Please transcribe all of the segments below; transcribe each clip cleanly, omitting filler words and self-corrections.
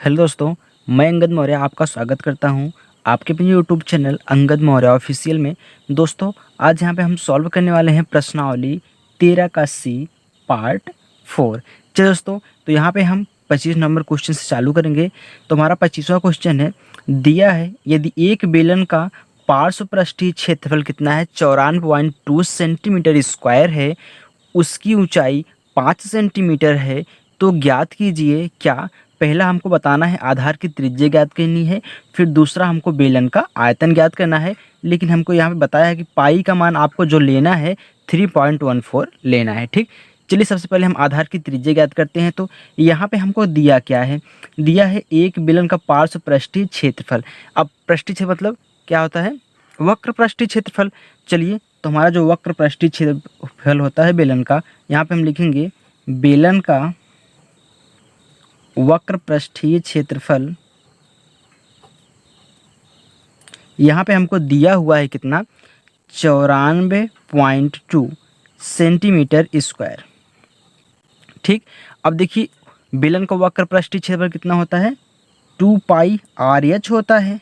Hello दोस्तों, मैं अंगद मौर्य आपका स्वागत करता हूं आपके अपने YouTube channel Angad Maurya official में। दोस्तों, आज यहां पे हम सॉल्व करने वाले हैं प्रश्नावली 13 का सी पार्ट 4। चलिए दोस्तों, तो यहां पे हम 25 नंबर क्वेश्चन से चालू करेंगे। तो हमारा 25वां क्वेश्चन है, दिया है यदि एक बेलन का पार्श्व पृष्ठीय क्षेत्रफल कितना है 94.2 सेंटीमीटर स्क्वायर है, उसकी ऊंचाई 5 सेंटीमीटर है, तो ज्ञात कीजिए क्या। पहला हमको बताना है आधार की त्रिज्या ज्ञात करनी है, फिर दूसरा हमको बेलन का आयतन ज्ञात करना है। लेकिन हमको यहाँ पे बताया है कि पाई का मान आपको जो लेना है 3.14 लेना है। ठीक, चलिए सबसे पहले हम आधार की त्रिज्या ज्ञात करते हैं। तो यहाँ पे हमको दिया क्या है, दिया है एक बेलन का पार्श्व पृष्ठीय क्षेत्रफल। अब पृष्ठीय क्षेत्रफल मतलब क्या होता है, वक्र पृष्ठीय क्षेत्रफल। चलिए, तो हमारा जो वक्र पृष्ठीय क्षेत्रफल होता है बेलन का, यहाँ पे हम लिखेंगे बेलन का वक्र पृष्ठीय क्षेत्रफल। यहाँ पे हमको दिया हुआ है कितना, 94.2 सेंटीमीटर स्क्वायर। ठीक, अब देखिए बेलन का वक्र पृष्ठीय क्षेत्रफल कितना होता है, 2 पाई आर एच होता है।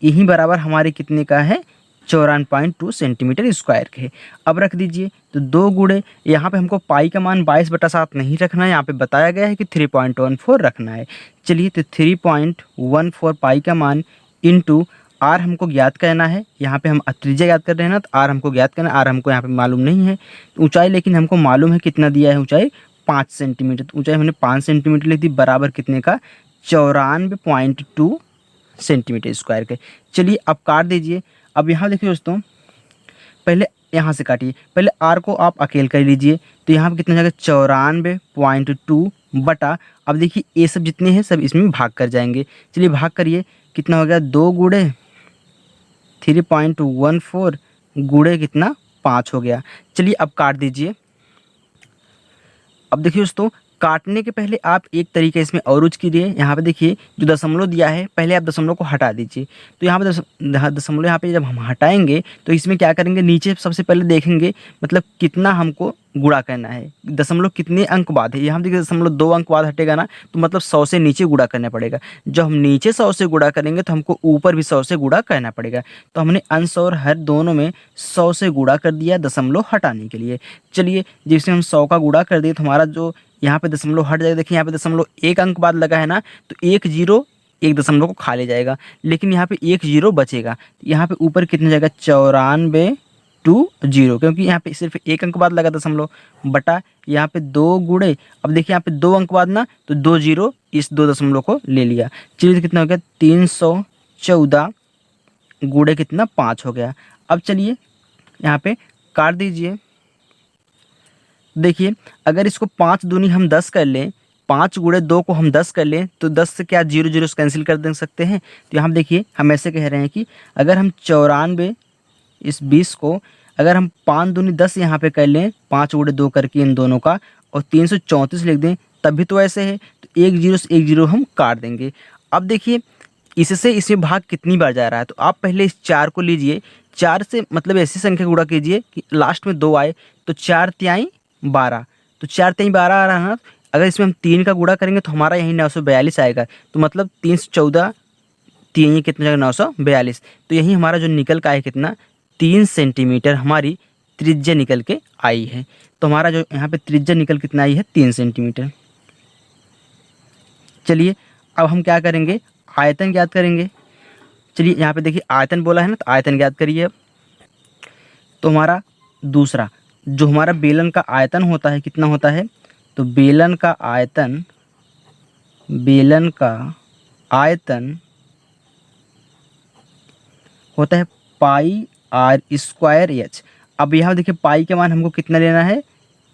यही बराबर हमारे कितने का है, 94.2 सेंटीमीटर स्क्वायर के। अब रख दीजिए, तो 2 गुणे, यहाँ पे हमको पाई का मान 22/7 नहीं रखना है, यहाँ पे बताया गया है कि 3.14 रखना है। चलिए, तो 3.14 पाई का मान इंटू आर हमको ज्ञात करना है। यहाँ पे हम त्रिज्या ज्ञात कर रहे हैं ना, तो आर हमको ज्ञात करना है। आर हमको यहाँ पे मालूम नहीं है। ऊंचाई लेकिन हमको मालूम है कितना दिया है, ऊंचाई 5 सेंटीमीटर। तो ऊंचाई हमने 5 सेंटीमीटर लिख दी, बराबर कितने का, 94.2 सेंटीमीटर स्क्वायर के। चलिए अब काट दीजिए। अब यहाँ देखिए दोस्तों, पहले यहाँ से काटिए, पहले आर को आप अकेले कर लीजिए। तो यहाँ पे कितना जाएगा, 94.2 बटा, अब देखिए ये सब जितने हैं सब इसमें भाग कर जाएंगे। चलिए भाग करिए, कितना हो गया, 2 गुणे 3.14 गुणे कितना, 5 हो गया। चलिए अब काट दीजिए। अब देखिए दोस्तों, काटने के पहले आप एक तरीके इसमें और यूज कीजिए। यहाँ पे देखिए जो दशमलव दिया है, पहले आप दशमलव को हटा दीजिए। तो यहाँ पे दशमलव यहाँ पे जब हम हटाएंगे तो इसमें क्या करेंगे, नीचे सबसे पहले देखेंगे मतलब कितना हमको गुणा करना है, दशमलव कितने अंक बाद है। यहाँ देखिए दशमलव 2 अंक बाद हटेगा ना, तो मतलब 100 से नीचे गुणा करना पड़ेगा। जब हम नीचे 100 से गुणा करेंगे तो हमको ऊपर भी 100 से गुणा करना पड़ेगा। तो हमने अंश और हर दोनों में 100 से गुणा कर दिया दशमलव हटाने के लिए। चलिए, जिससे हम 100 का गुणा कर दिए तो हमारा जो यहाँ पे दशमलव हट जाएगा। देखिए यहाँ पे दशमलव 1 अंक बाद लगा है ना, तो 1 जीरो एक दशमलव को खा ले जाएगा, लेकिन यहाँ पे 1 जीरो बचेगा। यहाँ पे ऊपर कितना जाएगा, 94.2, क्योंकि यहाँ पे सिर्फ 1 अंक बाद लगा दशमलव, बटा यहाँ पे 2 गुणे, अब देखिए यहाँ पे 2 अंक बाद ना, तो 2 जीरो इस 2 दशमलव को ले लिया। चलिए, तो कितना हो गया, 314 गुणे कितना, 5 हो गया। अब चलिए यहाँ पे काट दीजिए। देखिए, अगर इसको 5 दूनी हम 10 कर लें, 5 गुणे 2 को हम 10 कर लें, तो 10 से क्या जीरो जीरो से कैंसिल कर दे सकते हैं। तो यहाँ देखिए हम ऐसे कह रहे हैं कि अगर हम 94 इस 20 को अगर हम 5 दूनी 10 यहाँ पे कर लें, 5 गुणे 2 करके इन दोनों का, और 334 लिख दें, तब भी तो ऐसे है। तो 1 जीरो से 1 जीरो हम काट देंगे। अब देखिए इससे इसमें भाग कितनी बार जा रहा है, तो आप पहले इस 4 को लीजिए, 4 से मतलब ऐसी संख्या गुणा कीजिए कि लास्ट में 2 आए, तो 4 तिहाई 12, तो 4 तिहाई 12 आ रहा है ना। अगर इसमें हम 3 का गुणा करेंगे तो हमारा यही 942 आएगा। तो मतलब 314 3 कितना जाएगा, 942। तो यही हमारा जो निकल का है कितना, 3 सेंटीमीटर हमारी त्रिज्या निकल के आई है। तो हमारा जो यहाँ पे त्रिज्या निकल कितना आई है, 3 सेंटीमीटर। चलिए अब हम क्या करेंगे, आयतन ज्ञात करेंगे। चलिए यहाँ पे देखिए आयतन बोला है ना, तो आयतन ज्ञात करिए। अब तो हमारा दूसरा जो हमारा बेलन का आयतन होता है कितना होता है, तो बेलन का आयतन होता है पाई आर स्क्वायर एच। अब यहाँ देखिए पाई के मान हमको कितना लेना है,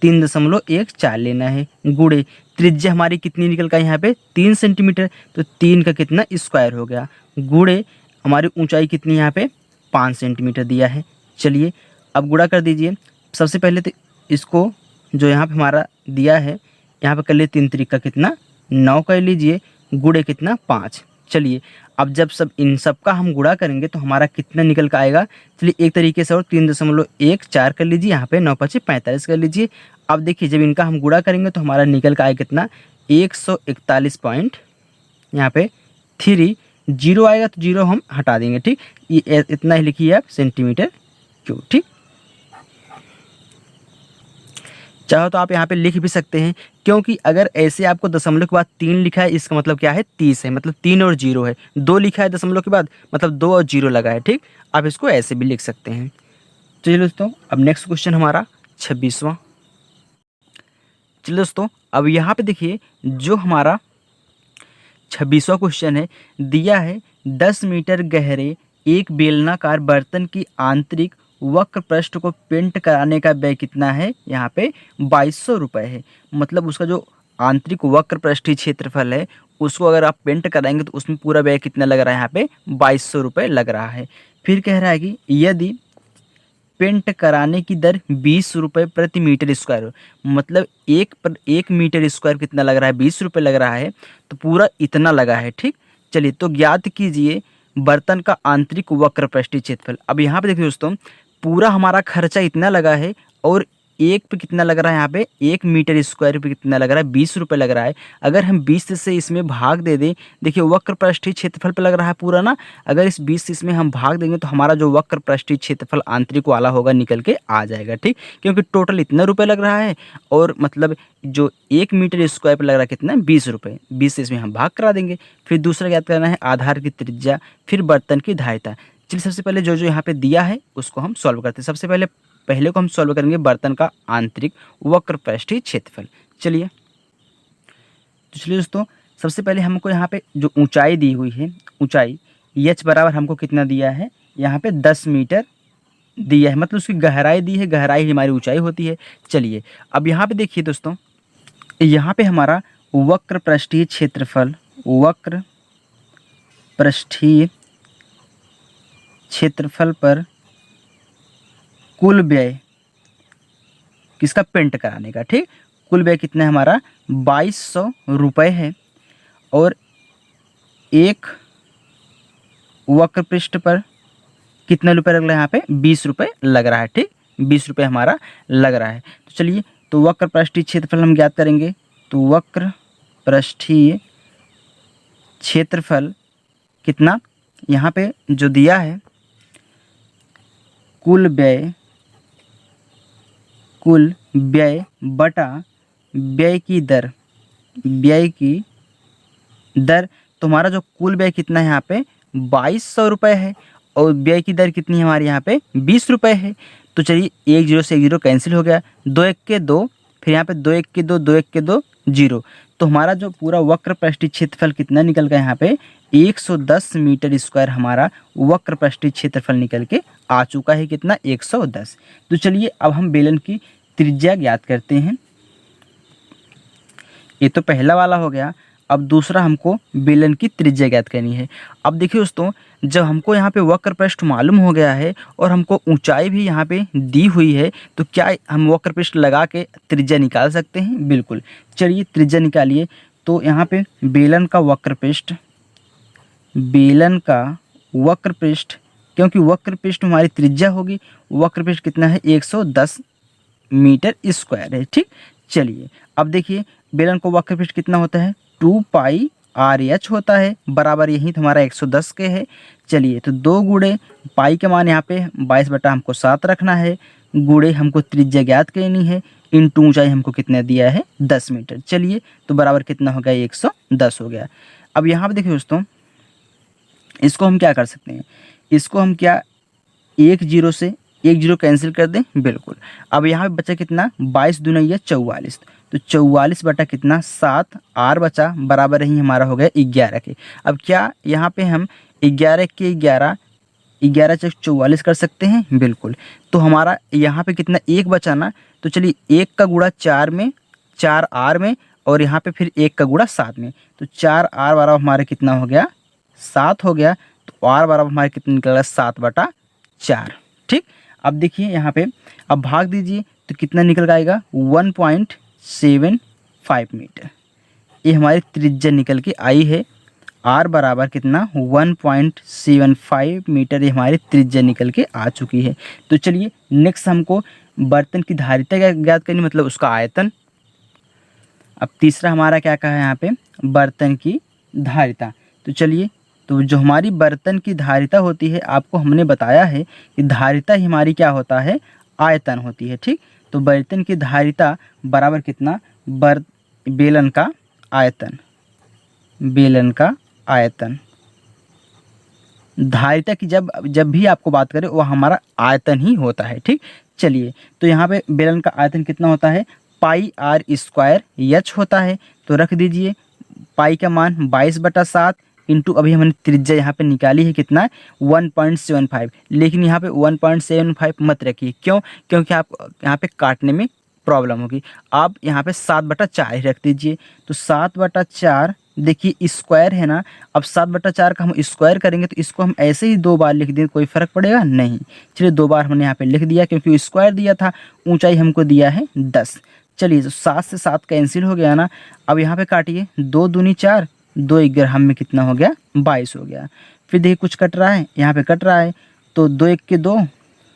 3.14 लेना है, गुणे त्रिज्या हमारी कितनी निकल का यहाँ पे, 3 सेंटीमीटर, तो 3 का कितना स्क्वायर हो गया, गुणे हमारी ऊंचाई कितनी यहाँ पे 5 सेंटीमीटर दिया है। चलिए अब गुणा कर दीजिए। सबसे पहले तो इसको जो यहाँ पे हमारा दिया है, यहाँ पे कर लिए 3 त्रिक का कितना 9 कर लीजिए, गुणे कितना 5। चलिए अब जब सब इन सब का हम गुणा करेंगे तो हमारा कितना निकल का आएगा। चलिए एक तरीके से और 3.14 कर लीजिए, यहाँ पे 9 5 45 कर लीजिए। अब देखिए जब इनका हम गुणा करेंगे तो हमारा निकल का आएगा कितना, 141.5 यहाँ पे 3 जीरो आएगा तो जीरो हम हटा देंगे, ठीक। ये इतना ही लिखिए आप सेंटीमीटर क्यूब, ठीक। चाहो तो आप यहाँ पे लिख भी सकते हैं, क्योंकि अगर ऐसे आपको दशमलव के बाद 3 लिखा है इसका मतलब क्या है 30 है, मतलब 3 और 0 है। 2 लिखा है दशमलव के बाद मतलब 2 और 0 लगा है, ठीक। आप इसको ऐसे भी लिख सकते हैं। चलिए दोस्तों, अब नेक्स्ट क्वेश्चन हमारा 26वां। चलिए दोस्तों, अब यहाँ पे देखिए जो हमारा 26वां क्वेश्चन है, दिया है 10 मीटर गहरे एक बेलनाकार बर्तन की आंतरिक वक्र पृष्ठ को पेंट कराने का व्यय कितना है। यहाँ पे 2200 रुपये है। मतलब उसका जो आंतरिक वक्र पृष्ठीय क्षेत्रफल है उसको अगर आप पेंट कराएंगे तो उसमें पूरा व्यय कितना लग रहा है, यहाँ पे 2200 रुपये लग रहा है। फिर कह रहा है कि यदि पेंट कराने की दर 20 रुपये प्रति मीटर स्क्वायर हो, मतलब एक मीटर स्क्वायर कितना लग रहा है, 20 रुपये लग रहा है, तो पूरा इतना लगा है, ठीक। चलिए तो ज्ञात कीजिए बर्तन का आंतरिक वक्र पृष्ठीय क्षेत्रफल। अब यहाँ पे देखिए दोस्तों, पूरा हमारा खर्चा इतना लगा है और एक पे कितना लग रहा है, यहाँ पे 1 मीटर स्क्वायर पे कितना लग रहा है, 20 रुपये लग रहा है। अगर हम 20 से इसमें भाग दे दें, देखिए वक्र पृष्ठीय क्षेत्रफल पे लग रहा है पूरा ना, अगर इस 20 से इसमें हम भाग देंगे तो हमारा जो वक्र पृष्ठीय क्षेत्रफल आंतरिक वाला होगा निकल के आ जाएगा, ठीक। क्योंकि टोटल इतना रुपये लग रहा है और मतलब जो 1 मीटर स्क्वायर पे लग रहा है कितना, 20 रुपये। 20 से इसमें हम भाग करा देंगे। फिर दूसरा याद करना है आधार की त्रिज्या, फिर बर्तन की धारिता। चलिए सबसे पहले जो जो यहाँ पे दिया है उसको हम सॉल्व करते हैं। सबसे पहले को हम सॉल्व करेंगे बर्तन का आंतरिक वक्र पृष्ठीय क्षेत्रफल। चलिए तो चलिए दोस्तों, सबसे पहले हमको यहाँ पे जो ऊंचाई दी हुई है, ऊंचाई h बराबर हमको कितना दिया है, यहाँ पे 10 मीटर दिया है, मतलब उसकी गहराई दी है, गहराई ही हमारी ऊंचाई होती है। चलिए अब यहाँ पे देखिए दोस्तों, यहाँ पे हमारा वक्र पृष्ठीय क्षेत्रफल, वक्र पृष्ठीय क्षेत्रफल पर कुल व्यय किसका, पेंट कराने का, ठीक। कुल व्यय कितना है हमारा, 2200 रुपये है। और एक वक्र पृष्ठ पर कितना रुपये लग रहा है, यहाँ पे 20 रुपये लग रहा है, ठीक। 20 रुपये हमारा लग रहा है। तो चलिए तो वक्र पृष्ठीय क्षेत्रफल हम ज्ञात करेंगे। तो वक्र पृष्ठीय क्षेत्रफल कितना, यहाँ पे जो दिया है कुल व्यय बटा व्यय की दर, तो हमारा जो कुल व्यय कितना है यहाँ पे 2200 रुपये है और व्यय की दर कितनी है हमारी यहाँ पे 20 रुपये है। तो चलिए 1 0 से 1 0 कैंसिल हो गया, 2 1 के 2, फिर यहाँ पे 2 1 के 2, 2 1 के 2 0। तो हमारा जो पूरा वक्र पृष्ठीय क्षेत्रफल कितना निकल गया, यहाँ पे 110 मीटर स्क्वायर हमारा वक्र पृष्ठीय क्षेत्रफल निकल के आ चुका है, कितना 110। तो चलिए अब हम बेलन की त्रिज्या ज्ञात करते हैं। ये तो पहला वाला हो गया। अब दूसरा हमको बेलन की त्रिज्या ज्ञात करनी है। अब देखिए दोस्तों, जब हमको यहाँ पे वक्र पृष्ठ मालूम हो गया है और हमको ऊंचाई भी यहाँ पे दी हुई है, तो क्या हम वक्र पृष्ठ लगा के त्रिज्या निकाल सकते हैं? बिल्कुल। चलिए त्रिज्या निकालिए। तो यहाँ पे बेलन का वक्र पृष्ठ, क्योंकि वक्र पृष्ठ हमारी त्रिज्या होगी, वक्र पृष्ठ कितना है 110 मीटर स्क्वायर है, ठीक। चलिए अब देखिए बेलन को वक्र पृष्ठ कितना होता है 2 पाई RH होता है, बराबर यही तो हमारा 110 के है। चलिए तो 2 गुणे पाई के मान यहाँ पे 22 बटा हमको 7 रखना है, गुणे हमको त्रिज्या ज्ञात करनी है, इंटू ऊंचाई हमको कितना दिया है 10 मीटर। चलिए तो बराबर कितना हो गया 110 हो गया। अब यहाँ पे देखिए दोस्तों, इसको हम क्या कर सकते हैं, इसको हम क्या 1 0 से 1 0 कैंसिल कर दें, बिल्कुल। अब यहाँ पे बचा कितना 22 दूना 44, तो 44 बटा कितना 7 R बचा, बराबर ही हमारा हो गया 11 के। अब क्या यहाँ पे हम 11 के 11 से 44 कर सकते हैं, बिल्कुल। तो हमारा यहाँ पे कितना 1 बचा ना, तो चलिए 1 का गुणा 4 में, 4 R में, और यहाँ पे फिर 1 का गुणा 7 में, तो 4 R बराबर हमारे कितना हो गया 7 हो गया। तो R बराबर हमारे कितना निकल गया 7 बटा 4, ठीक। अब देखिए यहाँ पे अब भाग दीजिए तो कितना निकल आएगा 1.75 मीटर। ये हमारी त्रिज्या निकल के आई है। R बराबर कितना 1.75 मीटर, ये हमारी त्रिज्या निकल के आ चुकी है। तो चलिए नेक्स्ट हमको बर्तन की धारिता ज्ञात करनी, मतलब उसका आयतन। अब तीसरा हमारा क्या कहा है यहाँ पे, बर्तन की धारिता। तो चलिए, तो जो हमारी बर्तन की धारिता होती है, आपको हमने बताया है कि धारिता ही हमारी क्या होता है, आयतन होती है। ठीक, तो बर्तन की धारिता बराबर कितना, बेलन का आयतन, बेलन का आयतन। धारिता की जब जब भी आपको बात करें वो हमारा आयतन ही होता है। ठीक, चलिए, तो यहाँ पे बेलन का आयतन कितना होता है, पाई आर स्क्वायर एच होता है। तो रख दीजिए पाई का मान 22/7 इंटू, अभी हमने त्रिज्या यहाँ पे निकाली है कितना, 1.75। लेकिन यहाँ पे 1.75 मत रखिए, क्यों, क्योंकि आप यहाँ पे काटने में प्रॉब्लम होगी। आप यहाँ पे 7/4 ही रख दीजिए। तो 7/4, देखिए स्क्वायर है ना, अब 7/4 का हम स्क्वायर करेंगे तो इसको हम ऐसे ही 2 बार लिख दें, कोई फ़र्क पड़ेगा नहीं। चलिए 2 बार हमने यहाँ पे लिख दिया क्योंकि स्क्वायर दिया था, ऊंचाई हमको दिया है 10। चलिए, तो 7 से 7 कैंसिल हो गया ना। अब यहाँ पे काटिए, 2 दूनी 4, 2 ग्राम में कितना हो गया, 22 हो गया। फिर देखिए कुछ कट रहा है, यहाँ पे कट रहा है, तो 2 1 के 2,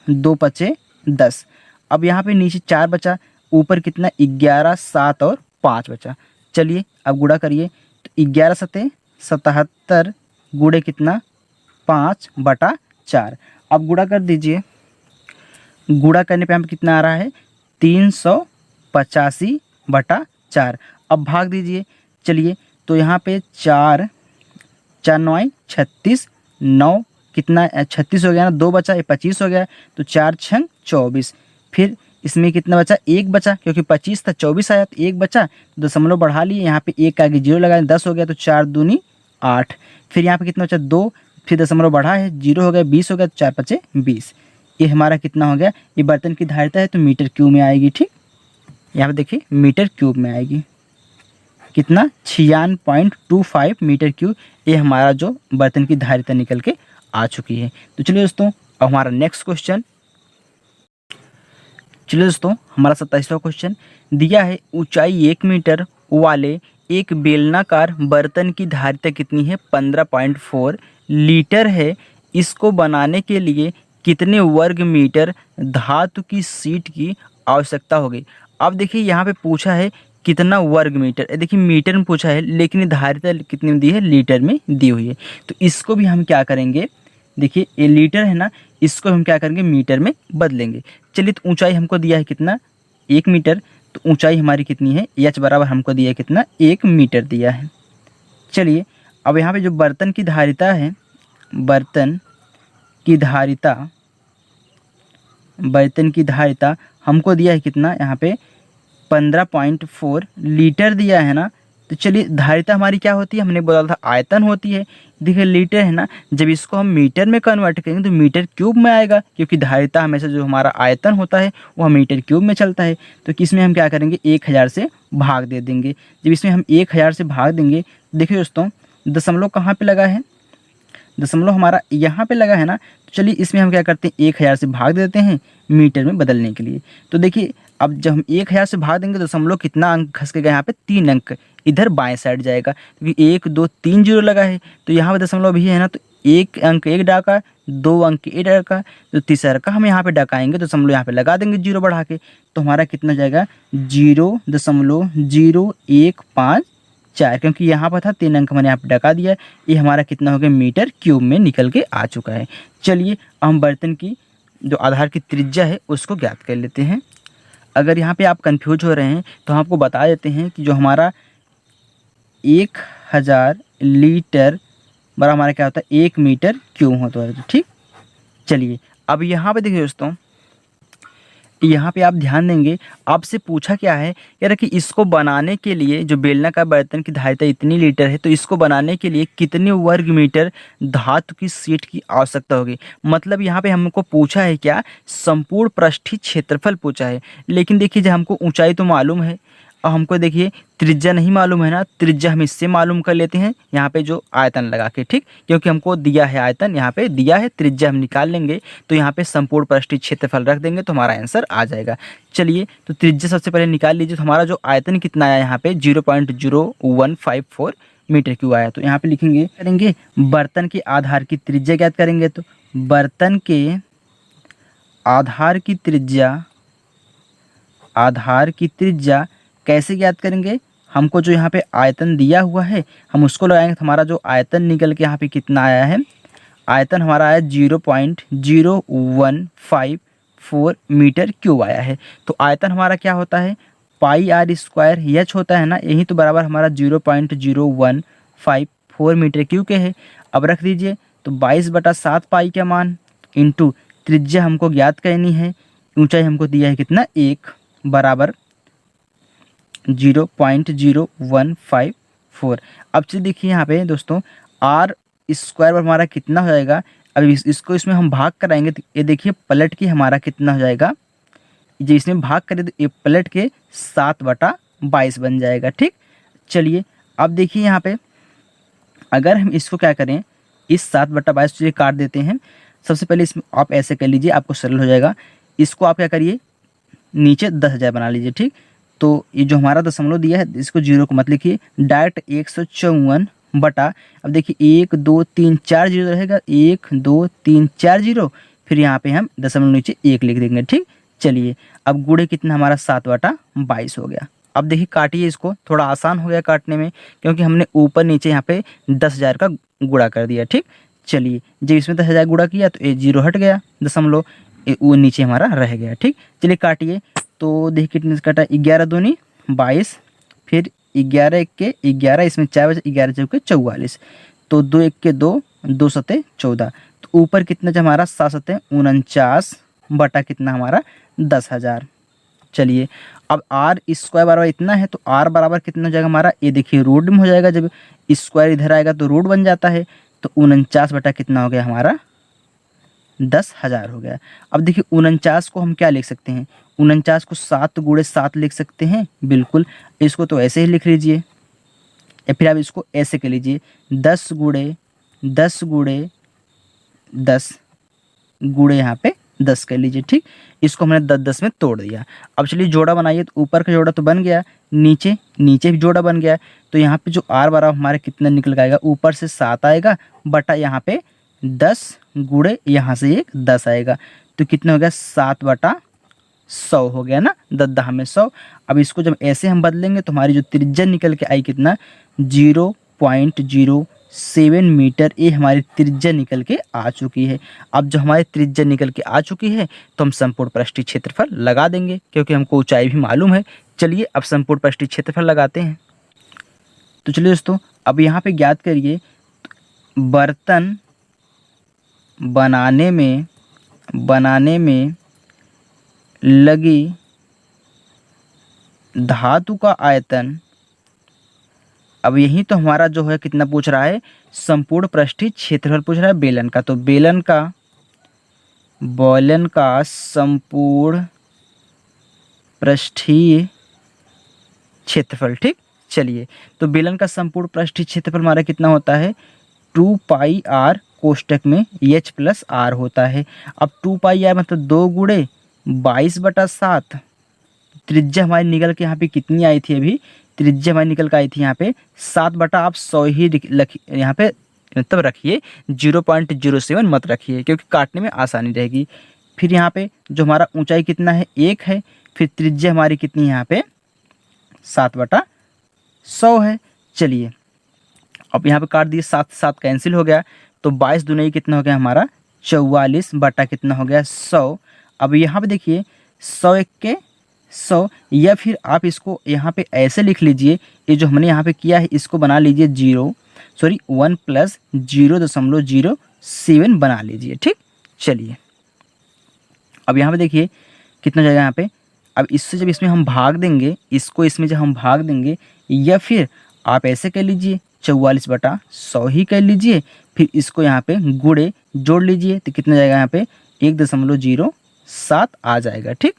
2 5 10। अब यहाँ पे नीचे 4 बचा, ऊपर कितना 11, 7 और 5 बचा। चलिए अब गुणा करिए, तो 11 सते 77 गुणे कितना, 5/4। अब गुणा कर दीजिए, गुणा करने पे हमें कितना आ रहा है, 385/4। अब भाग दीजिए। चलिए, तो यहाँ पे 4 4 9 36, 9 कितना 36 हो गया ना, 2 बचा, ये 25 हो गया। तो 4 6 24। फिर इसमें कितना बचा, 1 बचा, क्योंकि 25 था 24 आया, तो 1 बचा, दशमलव बढ़ा लिए, यहाँ पे 1 आगे 0 लगाए, 10 हो गया। तो 4 दूनी 8। फिर यहाँ पे कितना बचा, 2, फिर दशमलव बढ़ा है, 0 हो गया, 20 हो गया, तो 4 5 20। ये हमारा कितना हो गया, ये बर्तन की धारिता है, तो मीटर क्यूब में आएगी। ठीक, यहाँ पे देखिए मीटर क्यूब में आएगी, कितना 96.25 मीटर क्यूब। ये हमारा जो बर्तन की धारिता निकल के आ चुकी है। तो चलिए दोस्तों, अब हमारा नेक्स्ट क्वेश्चन, चलिए दोस्तों, हमारा 27वां क्वेश्चन दिया है, ऊंचाई 1 मीटर वाले एक बेलनाकार बर्तन की धारिता कितनी है, 15.4 लीटर है। इसको बनाने के लिए कितने वर्ग मीटर धातु की शीट की आवश्यकता होगी। अब देखिए यहाँ पे पूछा है कितना वर्ग मीटर, देखिए मीटर में पूछा है, लेकिन धारिता कितनी में दी है, लीटर में दी हुई है। तो इसको भी हम क्या करेंगे, देखिए ये लीटर है ना, इसको हम क्या करेंगे, मीटर में बदलेंगे। चलिए, तो ऊंचाई हमको दिया है कितना, 1 मीटर, तो ऊंचाई हमारी कितनी है, एच बराबर हमको दिया है कितना, 1 मीटर दिया है। चलिए, अब यहाँ पे जो बर्तन की धारिता है, बर्तन की धारिता, बर्तन की धारिता हमको दिया है कितना, यहाँ पे 15.4 लीटर दिया है ना। तो चलिए, धारिता हमारी क्या होती है, हमने बोला था आयतन होती है। देखिए लीटर है ना, जब इसको हम मीटर में कन्वर्ट करेंगे तो मीटर क्यूब में आएगा, क्योंकि धारिता हमेशा जो हमारा आयतन होता है वो मीटर क्यूब में चलता है। तो किसमें हम क्या करेंगे, 1000 से भाग दे देंगे। जब इसमें हम 1000 से भाग देंगे, देखिए दोस्तों दशमलव कहाँ पर लगा है, दशमलव हमारा यहाँ पे लगा है ना। तो चलिए इसमें हम क्या करते हैं, 1000 से भाग देते हैं मीटर में बदलने के लिए। तो देखिए अब जब हम 1000 से भाग देंगे तो दशमलव कितना अंक खस के गया, यहाँ पे 3 अंक इधर बाएं साइड जाएगा, क्योंकि 1 2 3 जीरो लगा है। तो यहाँ पे दशमलव भी है ना, तो 1 अंक 1 डाका, 2 अंक 1 डाका, तो तीसरा का हम यहाँ पे डकाएंगे, तो दशमलव यहाँ पे लगा देंगे जीरो बढ़ा के। तो हमारा कितना जाएगा, 0.0154, क्योंकि यहाँ पर था 3 अंक मैंने यहाँ पे डका दिया। ये हमारा कितना हो गया, मीटर क्यूब में निकल के आ चुका है। चलिए हम बर्तन की जो आधार की त्रिज्या है उसको ज्ञात कर लेते हैं। अगर यहाँ पे आप कंफ्यूज हो रहे हैं तो हम आपको बता देते हैं कि जो हमारा 1000 लीटर बड़ा हमारा क्या होता है, 1 मीटर क्यूब होता है। तो ठीक, चलिए अब यहाँ पे देखिए दोस्तों, यहाँ पे आप ध्यान देंगे, आपसे पूछा क्या है, कह रहा कि इसको बनाने के लिए जो बेलनाकार बर्तन की धारिता इतनी लीटर है, तो इसको बनाने के लिए कितने वर्ग मीटर धातु की शीट की आवश्यकता होगी। मतलब यहाँ पे हमको पूछा है क्या, संपूर्ण पृष्ठीय क्षेत्रफल पूछा है। लेकिन देखिए जब हमको ऊंचाई तो मालूम है, और हमको देखिए त्रिज्या नहीं मालूम है ना, त्रिज्या हम इससे मालूम कर लेते हैं यहाँ पे जो आयतन लगा के। ठीक, क्योंकि हमको दिया है आयतन, यहाँ पे दिया है, त्रिज्या हम निकाल लेंगे, तो यहाँ पे संपूर्ण पृष्ठीय क्षेत्रफल रख देंगे तो हमारा आंसर आ जाएगा। चलिए, तो त्रिज्या सबसे पहले निकाल लीजिए। तो हमारा जो आयतन कितना आया यहाँ पे, 0.0154 मीटर क्यूब आया। तो यहाँ पे लिखेंगे, करेंगे बर्तन के आधार की त्रिज्या ज्ञात करेंगे। तो बर्तन के आधार की त्रिज्या, आधार की त्रिज्या कैसे ज्ञात करेंगे, हमको जो यहाँ पे आयतन दिया हुआ है हम उसको लगाएंगे, तो हमारा जो आयतन निकल के यहाँ पे कितना आया है, आयतन हमारा आया 0.0154 मीटर क्यूब आया है। तो आयतन हमारा क्या होता है, पाई आर स्क्वायर एच होता है ना, यही तो बराबर हमारा 0.0154 मीटर क्यूब के है। अब रख दीजिए, तो 22/7 पाई का मान इंटू त्रिज्या हमको ज्ञात करनी है, ऊंचाई हमको दिया है कितना 1 बराबर 0.0154। अब चलिए देखिए यहाँ पे दोस्तों आर स्क्वायर पर हमारा कितना हो जाएगा। अब इसको इसमें हम भाग कराएंगे तो ये देखिए पलट के हमारा कितना हो जाएगा, जो इसमें भाग करें तो ये पलट के 7/22 बन जाएगा। ठीक, चलिए अब देखिए यहाँ पे अगर हम इसको क्या करें, इस 7/22 से काट देते हैं। सबसे पहले इसमें आप ऐसे कर लीजिए, आपको सरल हो जाएगा। इसको आप क्या करिए, नीचे 10,000 बना लीजिए। ठीक, तो ये जो हमारा दशमलव दिया है इसको जीरो को मत लिखिए, डायरेक्ट 154 बटा, अब देखिए 1 2 3 4 जीरो रहेगा, 1 2 3 4 जीरो, फिर यहाँ पे हम दशमलव नीचे 1 लिख देंगे। ठीक, चलिए अब गुणे कितना हमारा 7/22 हो गया। अब देखिए काटिए इसको, थोड़ा आसान हो गया काटने में क्योंकि हमने ऊपर नीचे यहाँ पे 10,000 का गुणा कर दिया। ठीक, चलिए जब इसमें 10,000 गुणा किया तो ये जीरो हट गया, दशमलव वो नीचे हमारा रह गया। ठीक, चलिए काटिए, तो देखिए कितने से कटा, 11 दूनी 22, फिर 11 1 के 11, इसमें 4 बचे, 11 चौके 44, तो 2 1 के 2, 2 सते 14, तो ऊपर कितना जो हमारा 7 सते 49 बटा कितना हमारा 10,000। चलिए अब आर स्क्वायर बराबर इतना है, तो आर बराबर कितना हो जाएगा हमारा, ये देखिए रूट में हो जाएगा, जब स्क्वायर इधर आएगा तो रूट बन जाता है, तो 49 बटा कितना हो गया हमारा 10,000 हो गया। अब देखिए 49 को हम क्या लिख सकते हैं, 49 को 7 गुणे 7 लिख सकते हैं, बिल्कुल। इसको तो ऐसे ही लिख लीजिए, या फिर आप इसको ऐसे कर लीजिए, 10 गुणे 10 गुणे 10 गुणे यहाँ पे 10 कर लीजिए। ठीक, इसको हमने 10 में तोड़ दिया। अब चलिए जोड़ा बनाइए, तो ऊपर का जोड़ा तो बन गया, नीचे भी जोड़ा बन गया, तो यहाँ पे जो आर बराबर हमारे कितना निकल आएगा, ऊपर से 7 आएगा बटा यहाँ पे 10 गुणे यहाँ से एक 10 आएगा, तो कितना हो गया 7/100 हो गया ना, 10 में 100। अब इसको जब ऐसे हम बदलेंगे तो हमारी जो त्रिज्या निकल के आई कितना 0.07 मीटर, ये हमारी त्रिज्या निकल के आ चुकी है। अब जो हमारी त्रिज्या निकल के आ चुकी है तो हम संपूर्ण पृष्ठीय क्षेत्रफल लगा देंगे क्योंकि हमको ऊंचाई भी मालूम है। चलिए अब संपूर्ण पृष्ठीय क्षेत्रफल लगाते हैं। तो चलिए दोस्तों अब यहाँ पे ज्ञात करिए, बर्तन बनाने में लगी धातु का आयतन, अब यही तो हमारा जो है कितना पूछ रहा है, संपूर्ण पृष्ठीय क्षेत्रफल पूछ रहा है बेलन का, तो बेलन का संपूर्ण पृष्ठीय क्षेत्रफल। ठीक, चलिए तो बेलन का संपूर्ण पृष्ठीय क्षेत्रफल हमारा कितना होता है, 2 पाई आर कोष्टक में एच प्लस आर होता है। अब 2 पाई आर मतलब 2 गुणे 22/7, त्रिज्या हमारी निकल के यहाँ पे कितनी आई थी, अभी त्रिज्या हमारी निकल के आई थी यहाँ पे 7/100 ही यहाँ पे मतलब रखिए, 0.07 मत रखिए क्योंकि काटने में आसानी रहेगी। फिर यहाँ पे जो हमारा ऊंचाई कितना है 1 है, फिर त्रिज्या हमारी कितनी यहाँ पे 7/100 है। चलिए अब यहाँ पे काट दिए, 7 कैंसिल हो गया, तो 22 दूनी कितना हो गया हमारा 44 बटा कितना हो गया 100। अब यहाँ पे देखिए 100 1 के 100, या फिर आप इसको यहाँ पे ऐसे लिख लीजिए, ये जो हमने यहाँ पे किया है इसको बना लीजिए 1 प्लस 0.07 बना लीजिए। ठीक, चलिए अब यहाँ पे देखिए कितना जाएगा यहाँ पे, अब इससे जब इसमें हम भाग देंगे, इसको इसमें जब हम भाग देंगे, या फिर आप ऐसे कर लीजिए 44/100 ही कर लीजिए, फिर इसको यहाँ पे गुणे जोड़ लीजिए, तो कितना जाएगा यहाँ पे 1.07 आ जाएगा। ठीक,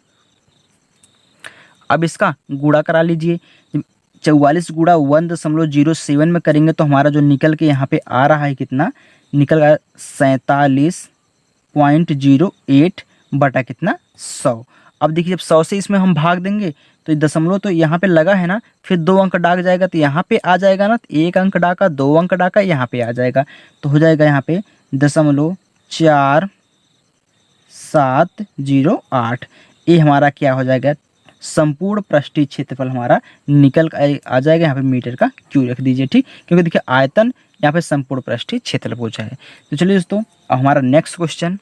अब इसका गुणा करा लीजिए, 44 गुणा 1.07 में करेंगे तो हमारा जो निकल के यहाँ पे आ रहा है कितना निकल रहा है 47.08 बटा कितना 100। अब देखिए जब 100 से इसमें हम भाग देंगे तो ये दशमलव तो यहाँ पे लगा है ना, फिर 2 अंक डाक जाएगा तो यहाँ पे आ जाएगा ना, तो 1 अंक डाका 2 अंक डाका यहाँ पे आ जाएगा, तो हो जाएगा यहाँ पे 0.4708, ये हमारा क्या हो जाएगा संपूर्ण पृष्ठीय क्षेत्रफल हमारा निकल आ जाएगा। यहाँ पे मीटर का क्यू रख दीजिए, ठीक, क्योंकि देखिए आयतन यहाँ पे संपूर्ण पृष्ठीय क्षेत्रफल पूछा है। तो चलिए दोस्तों हमारा नेक्स्ट क्वेश्चन,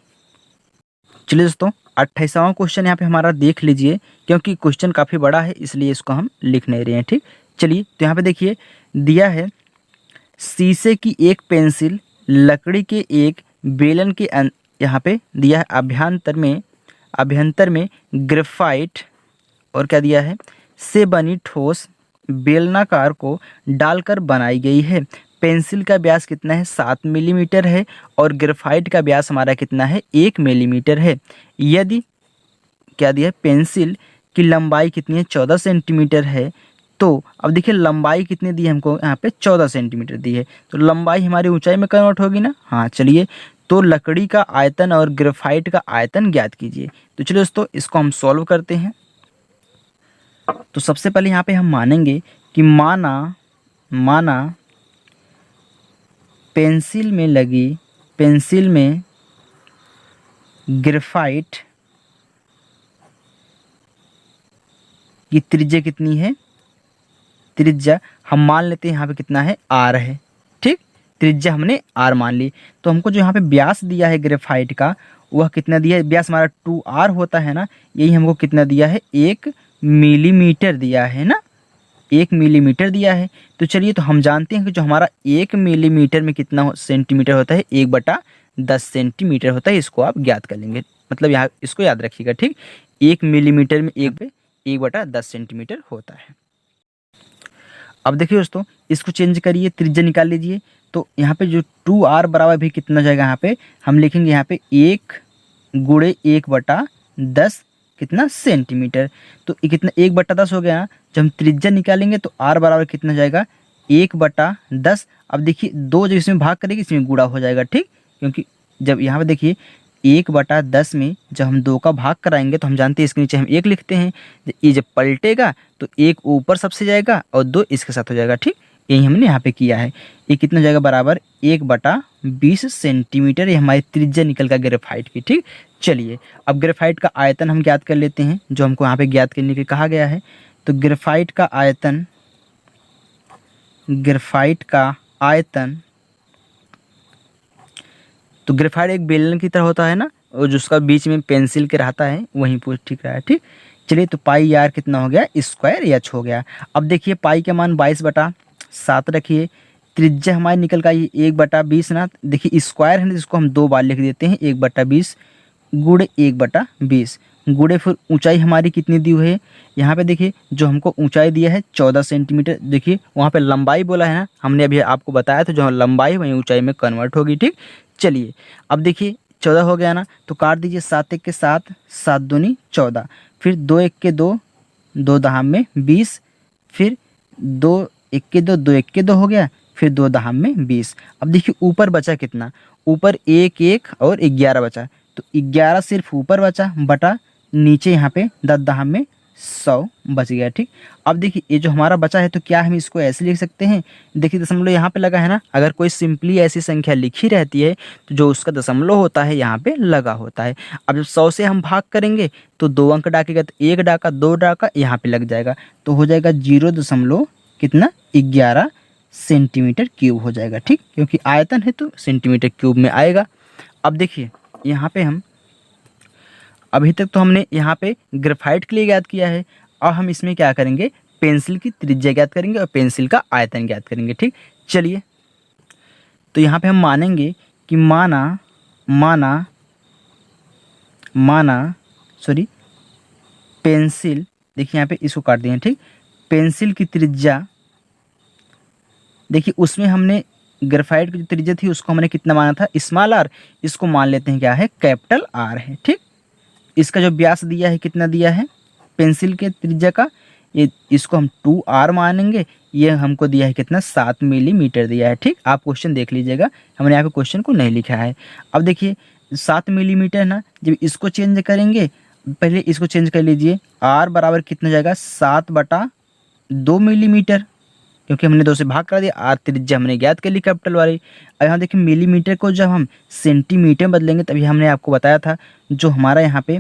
चलिए दोस्तों 28वां क्वेश्चन यहाँ पे हमारा देख लीजिए, क्योंकि क्वेश्चन काफ़ी बड़ा है इसलिए इसको हम लिख नहीं रहे हैं, ठीक। चलिए तो यहाँ पे देखिए दिया है शीशे की एक पेंसिल लकड़ी के एक बेलन के यहाँ पे दिया है अभ्यंतर में ग्रेफाइट और क्या दिया है से बनी ठोस बेलनाकार को डालकर बनाई गई है। पेंसिल का व्यास कितना है 7 मिलीमीटर है और ग्रेफाइट का व्यास हमारा कितना है 1 मिलीमीटर है। यदि क्या दिया है पेंसिल की लंबाई कितनी है 14 सेंटीमीटर है, तो अब देखिए लंबाई कितनी दी है हमको यहाँ पे 14 सेंटीमीटर दी है, तो लंबाई हमारी ऊंचाई में कन्वर्ट होगी ना। हाँ चलिए, तो लकड़ी का आयतन और ग्रेफाइट का आयतन ज्ञात कीजिए। तो चलिए दोस्तों इसको हम सॉल्व करते हैं। तो सबसे पहले यहाँ पे हम मानेंगे कि माना पेंसिल में ग्रेफाइट की त्रिज्या कितनी है, त्रिज्या हम मान लेते हैं यहाँ पे कितना है r है, ठीक, त्रिज्या हमने r मान ली। तो हमको जो यहाँ पे व्यास दिया है ग्रेफाइट का वह कितना दिया है, व्यास हमारा 2r होता है ना, यही हमको कितना दिया है 1 मिलीमीटर दिया है ना, 1 मिलीमीटर दिया है। तो चलिए तो हम जानते हैं कि जो हमारा 1 मिलीमीटर में कितना सेंटीमीटर होता है 1/10 सेंटीमीटर होता है। इसको आप ज्ञात कर लेंगे, मतलब यहाँ इसको याद रखिएगा, ठीक, 1 मिलीमीटर में 1/10 सेंटीमीटर होता है। अब देखिए दोस्तों इसको चेंज करिए, त्रिज्या निकाल लीजिए। तो यहाँ पे जो 2r बराबर भी कितना जाएगा, यहाँ पे हम लिखेंगे यहाँ पे 1 × 1/10 कितना सेंटीमीटर। तो ये कितना 1/10 हो गया ना। जब हम त्रिज्या निकालेंगे तो r बराबर कितना जाएगा 1/10। अब देखिए 2 जब इसमें भाग करेगी इसमें गुणा हो जाएगा, ठीक, क्योंकि जब यहाँ पे देखिए 1/10 में जब हम 2 का भाग कराएंगे तो हम जानते हैं इसके नीचे हम 1 लिखते हैं। ये जब पलटेगा तो 1 ऊपर सबसे जाएगा और 2 इसके साथ हो जाएगा, ठीक, यही हमने यहाँ पे किया है। ये कितना जाएगा बराबर 1/20 सेंटीमीटर, ये हमारी त्रिज्या निकल का ग्रेफाइट की, ठीक। चलिए अब ग्रेफाइट का आयतन हम ज्ञात कर लेते हैं, जो हमको यहाँ पे ज्ञात करने के लिए कहा गया है। तो ग्रेफाइट का आयतन तो ग्रेफाइट एक बेलन की तरह होता है ना, और जिसका बीच में पेंसिल के रहता है वहीं पर ठीक रहा है, ठीक। चलिए तो पाई r कितना हो गया स्क्वायर h हो गया। अब देखिए पाई का मान 22/7 रखिए, त्रिज्या हमारी निकल का ये 1/20 ना, देखिए स्क्वायर है ना, जिसको हम 2 बार लिख देते हैं 1/20 गुणे 1/20 गुणे फिर ऊंचाई हमारी कितनी दी हुई है, यहाँ पे देखिए जो हमको ऊंचाई दिया है 14 सेंटीमीटर। देखिए वहाँ पे लंबाई बोला है ना, हमने अभी आपको बताया था जो लंबाई वहीं ऊंचाई में कन्वर्ट होगी, ठीक। चलिए अब देखिए 14 हो गया ना, तो काट दीजिए 7 1 के 7, 7 दूनी 14, फिर 2 1 के 2, 2 दहाम में 20, फिर 2 1 के 2, 2 1 के 2 हो गया, फिर 2 दहाम में 20। अब देखिए ऊपर बचा कितना, ऊपर 1 1 और 11 बचा, तो 11 सिर्फ ऊपर बचा बटा नीचे यहाँ पे 10 दहाम में 100 बच गया, ठीक। अब देखिए ये जो हमारा बचा है तो क्या हम इसको ऐसे लिख सकते हैं, देखिए दशमलव यहाँ पे लगा है ना, अगर कोई सिंपली ऐसी संख्या लिखी रहती है तो जो उसका दशमलव होता है यहाँ पे लगा होता है। अब जब 100 से हम भाग करेंगे तो 2 अंक डाकेगा, तो 1 डाका 2 डाका यहाँ पे लग जाएगा, तो हो जाएगा 0 कितना 11 सेंटीमीटर क्यूब हो जाएगा, ठीक, क्योंकि आयतन है तो सेंटीमीटर क्यूब में आएगा। अब देखिए यहाँ पे हम अभी तक तो हमने यहाँ पे ग्रेफाइट के लिए ज्ञात किया है, और हम इसमें क्या करेंगे पेंसिल की त्रिज्या ज्ञात करेंगे और पेंसिल का आयतन ज्ञात करेंगे, ठीक। चलिए तो यहाँ पे हम मानेंगे कि पेंसिल, देखिए यहाँ पे इसको काट दिए, ठीक, पेंसिल की त्रिज्या, देखिए उसमें हमने ग्रेफाइट की जो त्रिज्या थी उसको हमने कितना माना था स्मॉल r, इसको मान लेते हैं क्या है कैपिटल R है, ठीक। इसका जो व्यास दिया है कितना दिया है पेंसिल के त्रिज्या का, ये इसको हम 2r मानेंगे, ये हमको दिया है कितना 7 मिलीमीटर दिया है, ठीक। आप क्वेश्चन देख लीजिएगा, हमने यहाँ पे क्वेश्चन को नहीं लिखा है। अब देखिए 7 मिलीमीटर ना, जब इसको चेंज करेंगे, पहले इसको चेंज कर लीजिए, r बराबर कितना जाएगा 7/2 मिलीमीटर, क्योंकि हमने 2 से भाग कर दिया, r त्रिज्या हमने ज्ञात कर ली कैपिटल वाली। अब यहाँ देखिए मिलीमीटर को जब हम सेंटीमीटर में बदलेंगे, तभी हमने आपको बताया था जो हमारा यहाँ पे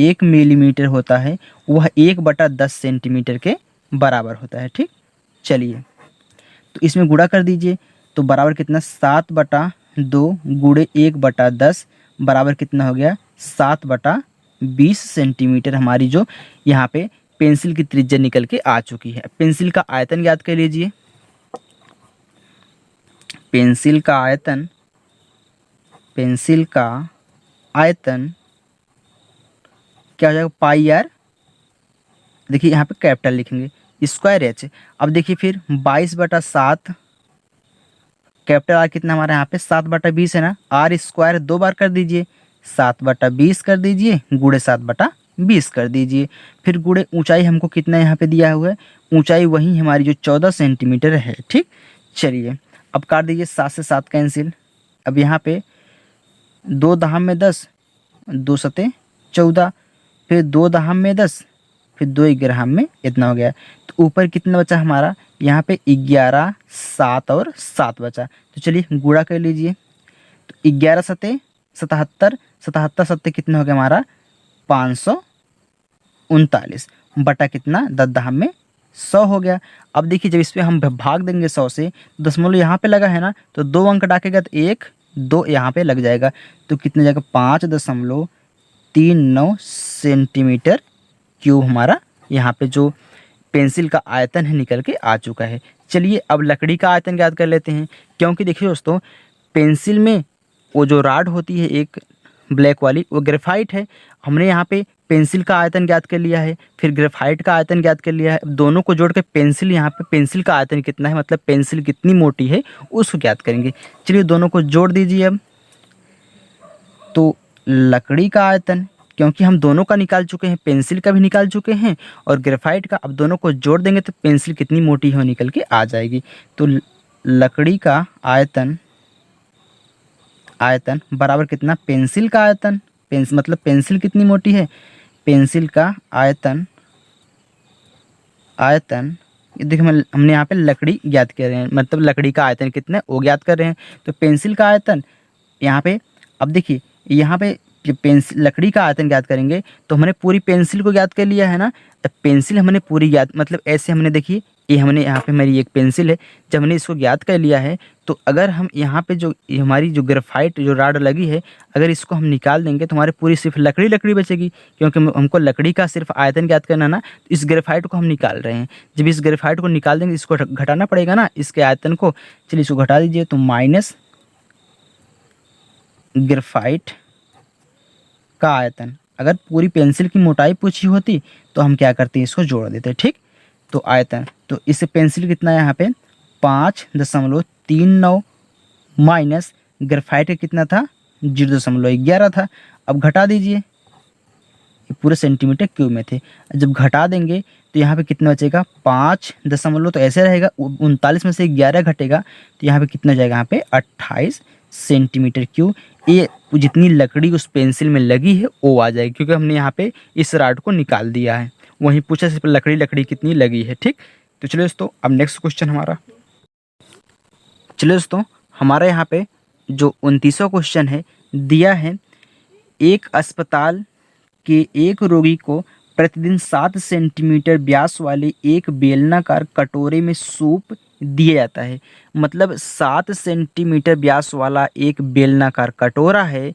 1 मिलीमीटर होता है वह 1/10 सेंटीमीटर के बराबर होता है। ठीक, चलिए तो इसमें गुणा कर दीजिए, तो बराबर कितना 7/2 गुणे 1/10 बराबर कितना हो गया 7/20 सेंटीमीटर। हमारी जो यहाँ पे पेंसिल की त्रिज्या निकल के आ चुकी है। पेंसिल का आयतन याद कर लीजिए। पेंसिल का आयतन क्या हो जाएगा पाई आर। देखिए यहाँ पे कैपिटल लिखेंगे, स्क्वायर एच। अब देखिए फिर 22/7 कैपिटल आर कितना हमारा यहाँ पे 7/20 है ना, आर स्क्वायर 2 बार कर दीजिए, 7/20 कर दीजिए गुणे 7/20 कर दीजिए। फिर गुणे ऊंचाई हमको कितना यहाँ पे दिया हुआ है, ऊंचाई वही हमारी जो 14 सेंटीमीटर है। ठीक, चलिए अब काट दीजिए, 7 से 7 कैंसिल। अब यहाँ पे 2 दाहम में 10, 2 सते 14, फिर 2 दाहम में 10, फिर 2 ग्राम में इतना हो गया। तो ऊपर कितना बचा हमारा यहाँ पे 11, 7 और 7 बचा। तो चलिए गुणा कर लीजिए, तो 11 सते 77, 77 सत्ते कितना हो गया हमारा 539 बटा कितना 10 दाहम में 100 हो गया। अब देखिए जब इस पर हम भाग देंगे 100 से, दशमलव यहाँ पे लगा है ना, तो 2 अंक डाकेगा तो 1 2 यहाँ पे लग जाएगा, तो कितना जाएगा 5.39 सेंटीमीटर क्यूब हमारा यहाँ पे जो पेंसिल का आयतन है निकल के आ चुका है। चलिए अब लकड़ी का आयतन याद कर लेते हैं, क्योंकि देखिए दोस्तों पेंसिल में वो जो राड होती है एक ब्लैक वाली, वो ग्रेफाइट है। हमने यहाँ पे पेंसिल का आयतन ज्ञात कर लिया है, फिर ग्रेफाइट का आयतन ज्ञात कर लिया है। अब दोनों को जोड़ के पेंसिल, यहाँ पे पेंसिल का आयतन कितना है, मतलब पेंसिल कितनी मोटी है उसको ज्ञात करेंगे। चलिए दोनों को जोड़ दीजिए। अब तो लकड़ी का आयतन, क्योंकि हम दोनों का निकाल चुके हैं, पेंसिल का भी निकाल चुके हैं और ग्रेफाइट का, अब दोनों को जोड़ देंगे तो पेंसिल कितनी मोटी है निकल के आ जाएगी। तो लकड़ी का आयतन बराबर कितना पेंसिल का आयतन, मतलब पेंसिल कितनी मोटी है, पेंसिल का आयतन देखिए हमने यहाँ पे लकड़ी ज्ञात कर रहे हैं, मतलब लकड़ी का आयतन कितना है वो ज्ञात कर रहे हैं। तो पेंसिल का आयतन यहाँ पे, अब देखिए यहाँ पे पेंसिल लकड़ी का आयतन ज्ञात करेंगे तो हमने पूरी पेंसिल को ज्ञात कर लिया है ना। तो पेंसिल हमने पूरी ज्ञात, मतलब ऐसे हमने देखिए ये हमने यहाँ पे मेरी एक पेंसिल है, जब हमने इसको ज्ञात कर लिया है तो अगर हम यहाँ पे जो हमारी जो ग्रेफाइट जो राड लगी है, अगर इसको हम निकाल देंगे तो हमारे पूरी सिर्फ लकड़ी बचेगी, क्योंकि हमको लकड़ी का सिर्फ आयतन ज्ञात करना ना। तो इस ग्रेफाइट को हम निकाल रहे हैं, जब इस ग्रेफाइट को निकाल देंगे इसको घटाना पड़ेगा ना इसके आयतन को। चलिए इसको घटा दीजिए, तो माइनस ग्रेफाइट का आयतन। अगर पूरी पेंसिल की मोटाई पूछी होती तो हम क्या करते हैं, इसको जोड़ देते। ठीक, तो आयतन, तो इससे पेंसिल कितना है यहाँ पे 5.39 माइनस ग्रेफाइट का कितना था 0.11 था। अब घटा दीजिए, ये पूरे सेंटीमीटर क्यूब में थे, जब घटा देंगे तो यहाँ पे कितना बचेगा 5 दशमलव, तो ऐसे रहेगा 39 में से 11 घटेगा तो यहाँ पे कितना जाएगा, यहाँ पे 28 सेंटीमीटर क्यूब। ये जितनी लकड़ी उस पेंसिल में लगी है वो आ जाएगी, क्योंकि हमने यहाँ पे इस राड को निकाल दिया है। वहीं पूछा सिर्फ लकड़ी कितनी लगी है। ठीक, तो चलिए दोस्तों अब नेक्स्ट क्वेश्चन हमारा यहाँ पे जो 29वां क्वेश्चन है दिया है, एक अस्पताल के एक रोगी को प्रतिदिन 7 सेंटीमीटर व्यास वाले एक बेलनाकार कटोरे में सूप दिया जाता है। मतलब 7 सेंटीमीटर व्यास वाला एक बेलनाकार कटोरा है,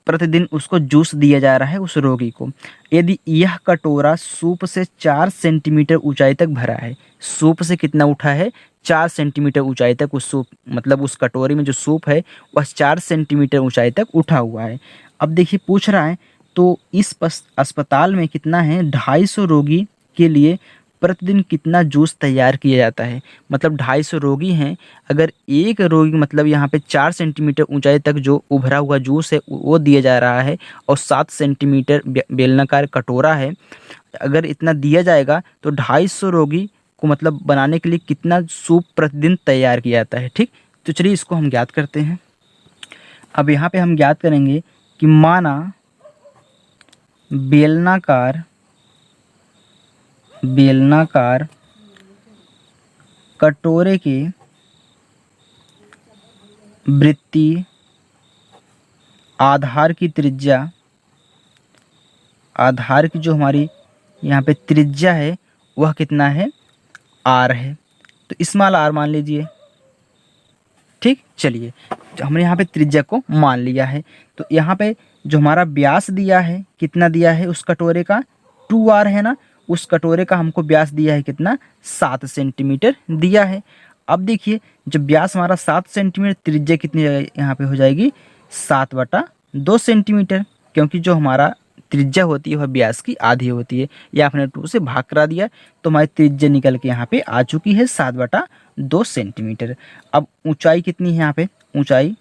प्रतिदिन उसको जूस दिया जा रहा है उस रोगी को। यदि यह कटोरा सूप से 4 सेंटीमीटर ऊंचाई तक भरा है, सूप से कितना उठा है 4 सेंटीमीटर ऊंचाई तक उस सूप, मतलब उस कटोरे में जो सूप है वह 4 सेंटीमीटर ऊंचाई तक उठा हुआ है। अब देखिए पूछ रहा है तो इस अस्पताल में कितना है 250 रोगी के लिए प्रतिदिन कितना जूस तैयार किया जाता है। मतलब 250 रोगी हैं, अगर एक रोगी मतलब यहाँ पे 4 सेंटीमीटर ऊंचाई तक जो उभरा हुआ जूस है वो दिया जा रहा है और 7 सेंटीमीटर बेलनाकार कटोरा है, अगर इतना दिया जाएगा तो 250 रोगी को मतलब बनाने के लिए कितना सूप प्रतिदिन तैयार किया जाता है। ठीक, तो चलिए इसको हम ज्ञात करते हैं। अब यहाँ पे हम ज्ञात करेंगे कि माना बेलनाकार कटोरे के वृत्तीय आधार की त्रिज्या आधार की जो हमारी यहाँ पे त्रिज्या है वह कितना है, r है। तो स्मॉल r मान लीजिए। ठीक, चलिए हमने यहाँ पे त्रिज्या को मान लिया है। तो यहाँ पे जो हमारा व्यास दिया है कितना दिया है उस कटोरे का, 2r है ना। उस कटोरे का हमको व्यास दिया है कितना, 7 सेंटीमीटर दिया है। अब देखिए जब व्यास हमारा 7 सेंटीमीटर, त्रिज्या कितनी यहाँ पे हो जाएगी 7/2 सेंटीमीटर, क्योंकि जो हमारा त्रिज्या होती है वह व्यास की आधी होती है। या आपने 2 से भाग करा दिया तो हमारी त्रिज्या निकल के यहाँ पे आ चुकी है 7/2 सेंटीमीटर। अब ऊंचाई कितनी है यहाँ पे, ऊंचाई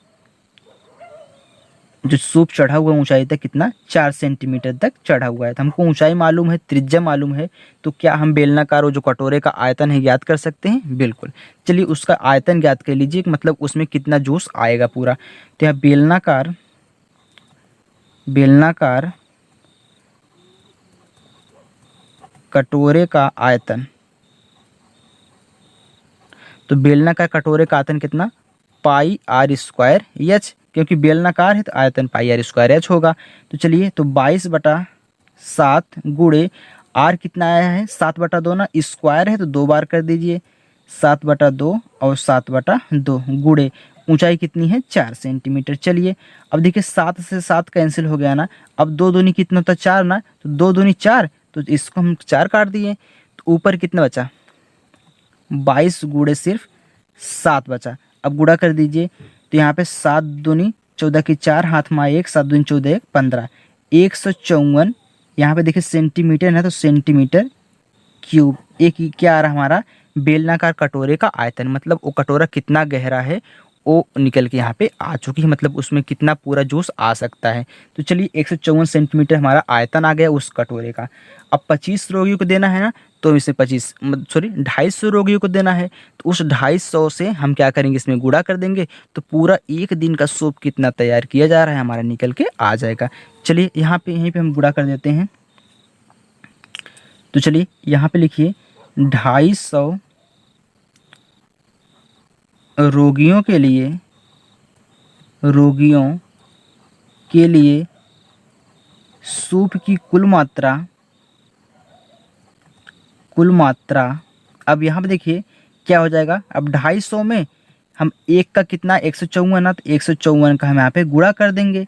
जो सूप चढ़ा हुआ ऊंचाई तक कितना, 4 सेंटीमीटर तक चढ़ा हुआ है। तो हमको ऊंचाई मालूम है, त्रिज्या मालूम है, तो क्या हम बेलनाकार जो कटोरे का आयतन है ज्ञात कर सकते हैं? बिल्कुल। चलिए उसका आयतन ज्ञात कर लीजिए, मतलब उसमें कितना जूस आएगा पूरा। तो यहाँ बेलनाकार कटोरे का आयतन, तो बेलनाकार कटोरे का आयतन कितना, πr²h, क्योंकि बेलनाकार है तो आयतन πr²h होगा। तो चलिए तो 22/7 गुणे r कितना आया है, 7/2 ना, स्क्वायर है तो 2 बार कर दीजिए, 7/2 और 7/2 गुणे ऊंचाई कितनी है 4 सेंटीमीटर। चलिए अब देखिए 7 से 7 कैंसिल हो गया ना। अब 2 दूनी कितना होता है, 4 ना, तो 2 दूनी 4, तो इसको हम 4 काट दिए। तो ऊपर कितना बचा, 22 गुणे सिर्फ 7 बचा। अब गुणा कर दीजिए, तो यहाँ पे 7 दूनी 14 की 4, हाथ में 1, 7 दूनी 14 15, 154। यहाँ पे देखिए सेंटीमीटर है तो सेंटीमीटर क्यूब। एक क्या आ रहा हमारा, बेलनाकार कटोरे का आयतन, मतलब वो कटोरा कितना गहरा है वो निकल के यहाँ पे आ चुकी है, मतलब उसमें कितना पूरा जूस आ सकता है। तो चलिए 154 सेंटीमीटर हमारा आयतन आ गया उस कटोरे का। अब 25 रोगियों को देना है ना, तो इसे 250 रोगियों को देना है। तो उस 250 से हम क्या करेंगे, इसमें गुणा कर देंगे, तो पूरा एक दिन का सूप कितना तैयार किया जा रहा है हमारा निकल के आ जाएगा। चलिए यहीं पे हम गुणा कर देते हैं। तो चलिए यहाँ पे लिखिए 250 रोगियों के लिए सूप की कुल मात्रा। अब यहाँ पे देखिए क्या हो जाएगा, अब 250 में हम एक का कितना 154 ना, तो 154 का हम यहाँ पे गुणा कर देंगे,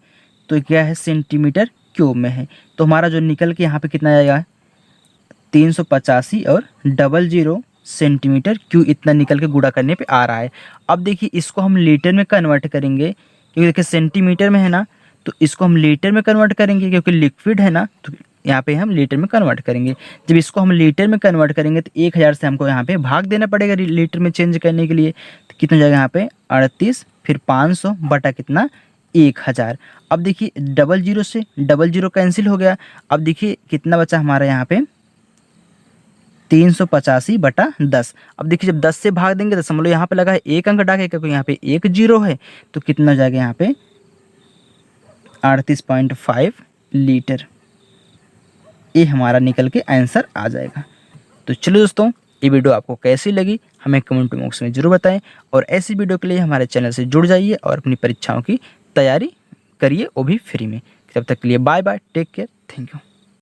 तो क्या है सेंटीमीटर क्यूब में है। तो हमारा जो निकल के यहाँ पे कितना आएगा 385 और 00 सेंटीमीटर क्यूब, इतना निकल के गुणा करने पे आ रहा है। अब देखिए इसको हम लीटर में कन्वर्ट करेंगे, क्योंकि देखिए सेंटीमीटर में है ना, तो इसको हम लीटर में कन्वर्ट करेंगे, क्योंकि लिक्विड है ना, तो यहाँ पे हम लीटर में कन्वर्ट करेंगे। जब इसको हम लीटर में कन्वर्ट करेंगे तो 1000 से हमको यहाँ पे भाग देना पड़ेगा लीटर में चेंज करने के लिए। तो कितना जाएगा यहाँ पे 38, फिर 500 बटा कितना 1000। अब देखिए 00 से 00 कैंसिल हो गया। अब देखिए कितना बचा हमारा यहाँ पे 385/10। अब देखिए जब 10 से भाग देंगे तो समझ लो यहाँ पे लगा है 1 अंक डाके, क्योंकि यहाँ पे 1 0 है, तो कितना हो जाएगा यहाँ पे 38.5 लीटर। ये हमारा निकल के आंसर आ जाएगा। तो चलो दोस्तों, ये वीडियो आपको कैसी लगी हमें कमेंट बॉक्स में जरूर बताएं, और ऐसी वीडियो के लिए हमारे चैनल से जुड़ जाइए और अपनी परीक्षाओं की तैयारी करिए, वो भी फ्री में। तब तक के लिए bye bye, take care, thank you.